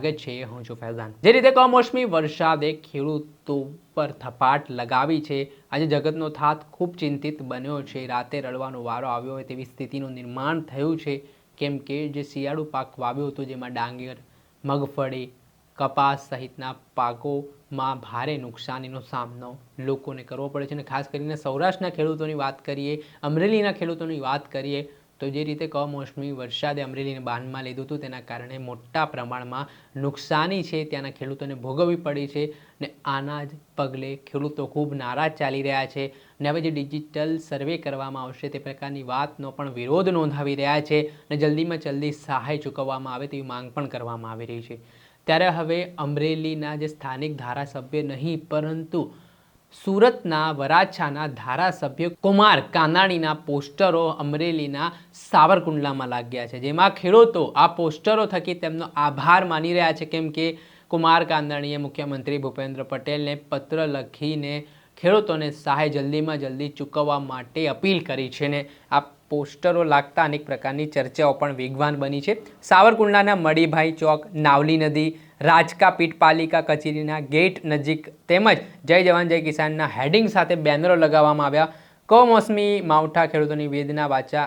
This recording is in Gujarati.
સ્વાગત છે, હું છું ફૈઝાન। જે રીતે કમોસમી વરસાદે ખેડૂતો પર થપાટ લગાવી છે, આજે જગતનો થાત ખૂબ ચિંતિત બન્યો છે। રાતે રડવાનો વારો આવ્યો હોય તેવી સ્થિતિનું નિર્માણ થયું છે, કેમ કે જે શિયાળુ પાક વાવ્યો હતો જેમાં ડાંગર, મગફળી, કપાસ સહિતના પાકોમાં ભારે નુકસાનીનો સામનો લોકોને કરવો પડે છે। અને ખાસ કરીને સૌરાષ્ટ્રના ખેડૂતોની વાત કરીએ, અમરેલીના ખેડૂતોની વાત કરીએ તો જે રીતે કમોસમી વરસાદે અમરેલીને બાનમાં લીધું હતું તેના કારણે મોટા પ્રમાણમાં નુકસાની છે ત્યાંના ખેડૂતોને ભોગવવી પડી છે। ને આના જ પગલે ખેડૂતો ખૂબ નારાજ ચાલી રહ્યા છે અને હવે જે ડિજિટલ સર્વે કરવામાં આવશે તે પ્રકારની વાતનો પણ વિરોધ નોંધાવી રહ્યા છે અને જલ્દીમાં જલ્દી સહાય ચૂકવવામાં આવે તેવી માંગ પણ કરવામાં આવી રહી છે। ત્યારે હવે અમરેલીના જે સ્થાનિક ધારાસભ્ય નહીં પરંતુ સુરતના વરાછાના ધારાસભ્ય કુમાર કાનાણીના પોસ્ટરો અમરેલીના સાવરકુંડલામાં લાગ્યા છે, જેમાં ખેડૂતો આ પોસ્ટરો થકી તેમનો આભાર માની રહ્યા છે, કેમ કે કુમાર કાનાણીએ મુખ્યમંત્રી ભૂપેન્દ્ર પટેલને પત્ર લખીને ખેડૂતોને સહાય જલ્દીમાં જલ્દી ચૂકવવા માટે અપીલ કરી છે ને આ પોસ્ટરો લાગતા અનેક પ્રકારની ચર્ચાઓ પણ વેગવાન બની છે। સાવરકુંડલાના મડીભાઈ ચોક, નાવલી નદી, રાજકા પીઠ પાલિકા કચેરીના ગેટ નજીક તેમજ જય જવાન જય કિસાનના હેડિંગ સાથે બેનરો લગાવવામાં આવ્યા। કમોસમી માવઠા ખેડૂતોની વેદના વાચા